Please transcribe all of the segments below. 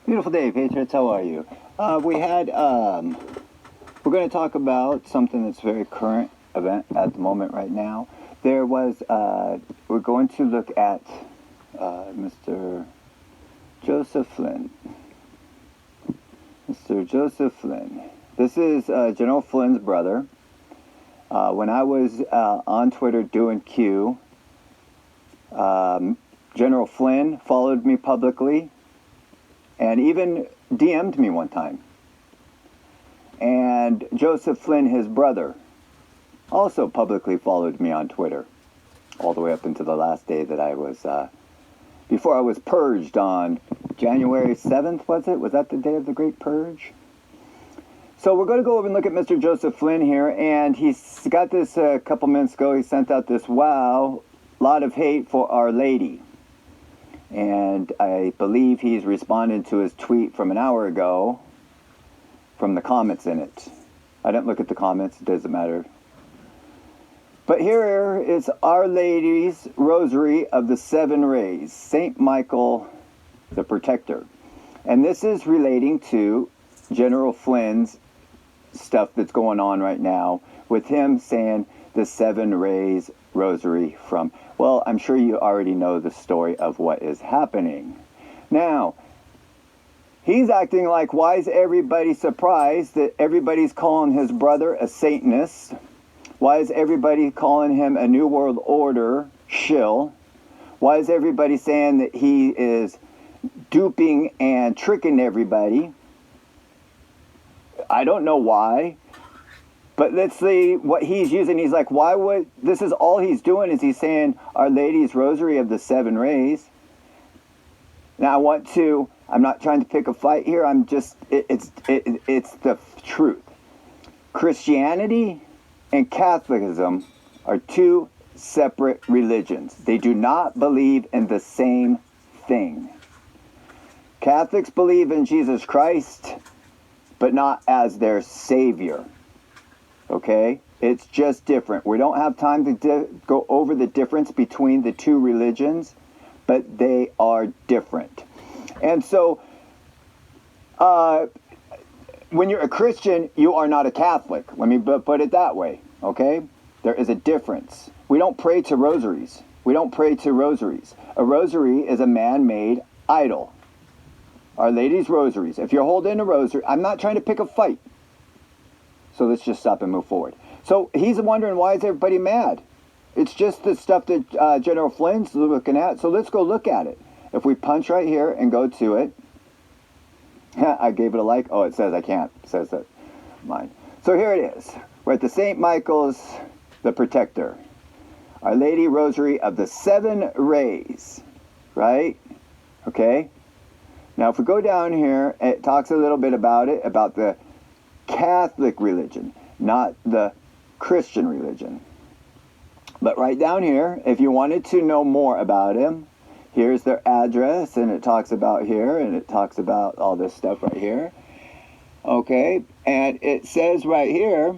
Beautiful day, Patriots. How are you? We're going to talk about something that's very current event at the moment right now. We're going to look at Mr. Joseph Flynn. Mr. Joseph Flynn. This is General Flynn's brother. When I was on Twitter doing Q, General Flynn followed me publicly and even DM'd me one time. And Joseph Flynn, his brother, also publicly followed me on Twitter all the way up until the last day that I was, before I was purged on January 7th, was it? Was that the day of the Great Purge? So we're going to go over and look at Mr. Joseph Flynn here, and he's got this a couple minutes ago. He sent out this, wow, lot of hate for Our Lady. And I believe he's responded to his tweet from an hour ago from the comments in it. I didn't look at the comments, it doesn't matter. But here is Our Lady's Rosary of the Seven Rays, St. Michael the Protector. And this is relating to General Flynn's stuff that's going on right now with him saying the Seven Rays Rosary from, well, I'm sure you already know the story of what is happening. Now, he's acting like, why is everybody surprised that everybody's calling his brother a Satanist? Why is everybody calling him a New World Order shill? Why is everybody saying that he is duping and tricking everybody? I don't know why. But let's see what he's using. He's like, why would, this is all he's doing is he's saying Our Lady's Rosary of the Seven Rays. Now I'm not trying to pick a fight here. It's the truth. Christianity and Catholicism are two separate religions. They do not believe in the same thing. Catholics believe in Jesus Christ, but not as their Savior. Okay? It's just different. We don't have time to go over the difference between the two religions, but they are different. And so, when you're a Christian, you are not a Catholic. Let me put it that way. Okay? There is a difference. We don't pray to rosaries. We don't pray to rosaries. A rosary is a man-made idol. Our Lady's Rosaries. If you're holding a rosary, I'm not trying to pick a fight. So let's just stop and move forward. So he's wondering, why is everybody mad? It's just the stuff that General Flynn's looking at. So let's go look at it. If we punch right here and go to it. I gave it a like. Oh, it says I can't. It says that mine. So here it is. We're at the St. Michael's the Protector. Our Lady Rosary of the Seven Rays. Right? Okay? Now if we go down here, it talks a little bit about it, about the Catholic religion, not the Christian religion. But right down here, if you wanted to know more about him, here's their address, and it talks about here, and it talks about all this stuff right here. Okay, and it says right here,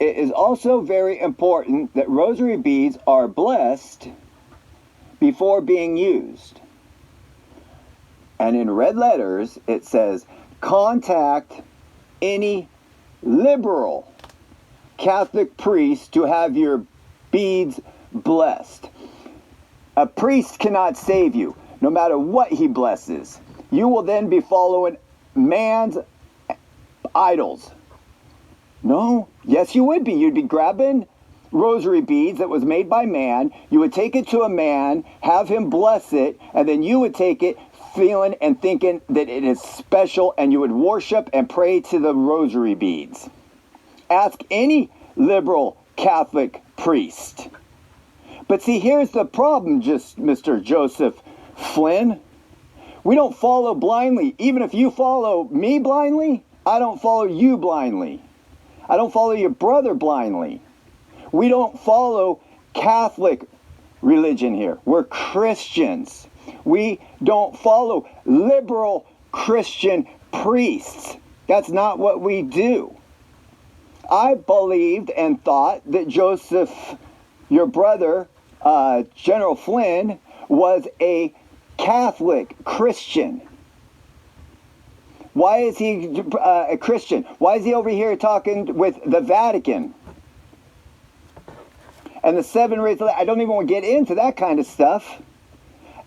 it is also very important that rosary beads are blessed before being used. And in red letters, it says, contact any liberal Catholic priest to have your beads blessed. A priest cannot save you, no matter what he blesses. You will then be following man's idols. No? Yes, you would be. You'd be grabbing rosary beads that was made by man. You would take it to a man, have him bless it, and then you would take it feeling and thinking that it is special, and you would worship and pray to the rosary beads. Ask any liberal Catholic priest. But see, here's the problem, just Mr. Joseph Flynn. We don't follow blindly. Even if you follow me blindly, I don't follow you blindly. I don't follow your brother blindly. We don't follow Catholic religion here. We're Christians. We don't follow liberal Christian priests. That's not what we do. I believed and thought that Joseph, your brother, General Flynn was a Catholic Christian. Why is he a Christian? Why is he over here talking with the Vatican? And the 7 rays, I don't even want to get into that kind of stuff.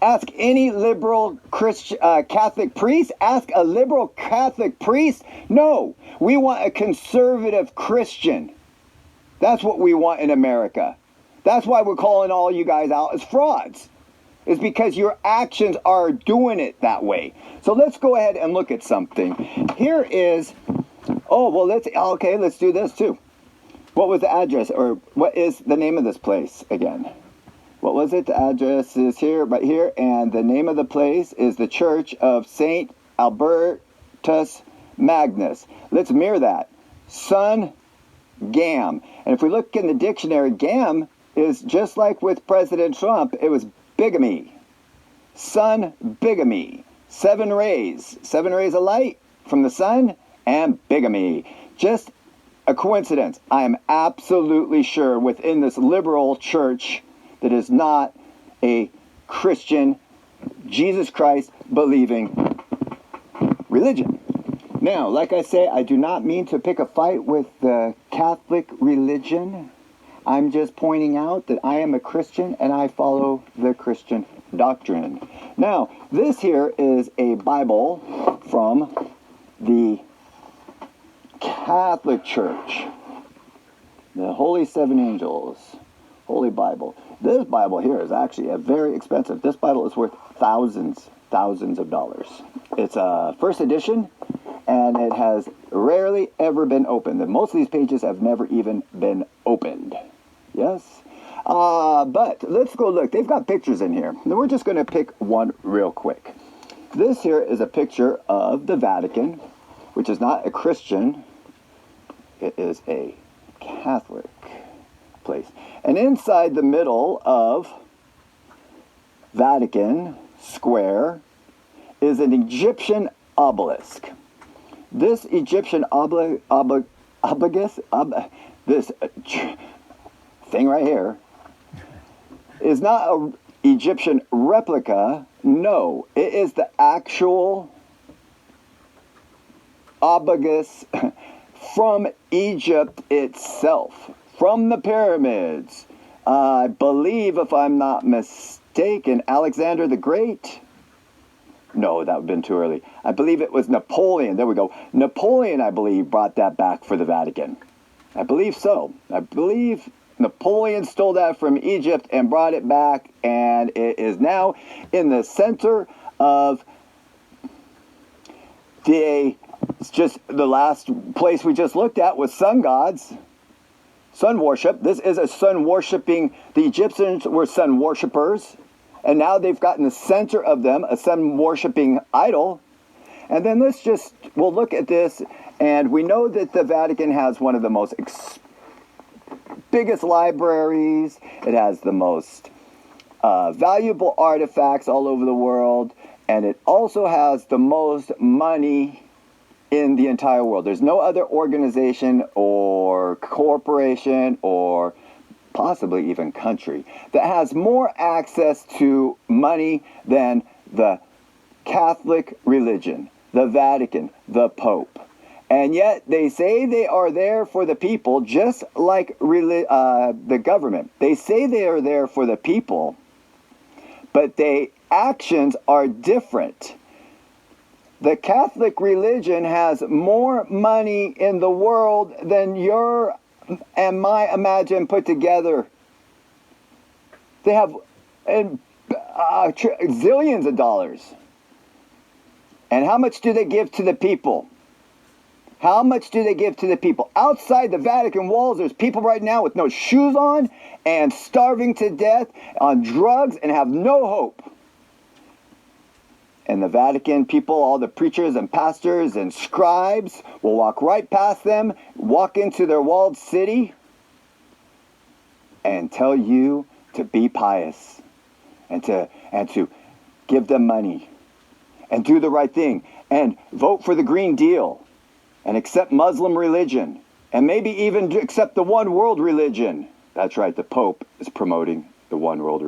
Ask any liberal Christian, Catholic priest. Ask a liberal Catholic priest. No, we want a conservative Christian. That's what we want in America. That's why we're calling all you guys out as frauds. It's because your actions are doing it that way. So let's go ahead and look at something. Here is, let's do this too. What was the address, or what is the name of this place again? What was it? The address is here, right here, and the name of the place is the Church of St. Albertus Magnus. Let's mirror that. Son Gam. And if we look in the dictionary, Gam is just like with President Trump, it was bigamy. Sun bigamy. 7 rays. 7 rays of light from the sun and bigamy. Just a coincidence. I am absolutely sure within this liberal church that is not a Christian, Jesus Christ believing religion. Now, like I say, I do not mean to pick a fight with the Catholic religion. I'm just pointing out that I am a Christian and I follow the Christian doctrine. Now, this here is a Bible from the Catholic Church. The Holy Seven Angels. Holy Bible. This Bible here is actually a very expensive. This Bible is worth thousands of dollars. It's a first edition, and it has rarely ever been opened. Most of these pages have never even been opened. Yes? But let's go look. They've got pictures in here. Then we're just going to pick one real quick. This here is a picture of the Vatican, which is not a Christian. It is a Catholic place. And inside the middle of Vatican Square is an Egyptian obelisk. This Egyptian this thing right here is not an Egyptian replica. No, it is the actual obelisk from Egypt itself, from the pyramids. I believe, if I'm not mistaken, Alexander the Great. No, that would have been too early. I believe it was Napoleon. There we go. Napoleon, I believe, brought that back for the Vatican. I believe so. I believe Napoleon stole that from Egypt and brought it back, and it is now in the center of just the last place we just looked at was sun gods, sun worship. This is a sun worshiping. The Egyptians were sun worshipers, and now they've gotten the center of them a sun worshiping idol. And then we'll look at this, and we know that the Vatican has one of the most biggest libraries. It has the most valuable artifacts all over the world, and it also has the most money in the entire world. There's no other organization or corporation or possibly even country that has more access to money than the Catholic religion, the Vatican, the Pope. And yet they say they are there for the people, just like the government. They say they are there for the people, but their actions are different. The Catholic religion has more money in the world than your and my Imagine put together. They have zillions of dollars. And how much do they give to the people? How much do they give to the people? Outside the Vatican walls, there's people right now with no shoes on and starving to death on drugs and have no hope. And the Vatican people, all the preachers and pastors and scribes will walk right past them, walk into their walled city, and tell you to be pious and to give them money and do the right thing and vote for the Green Deal and accept Muslim religion and maybe even accept the one world religion. That's right, the Pope is promoting the One World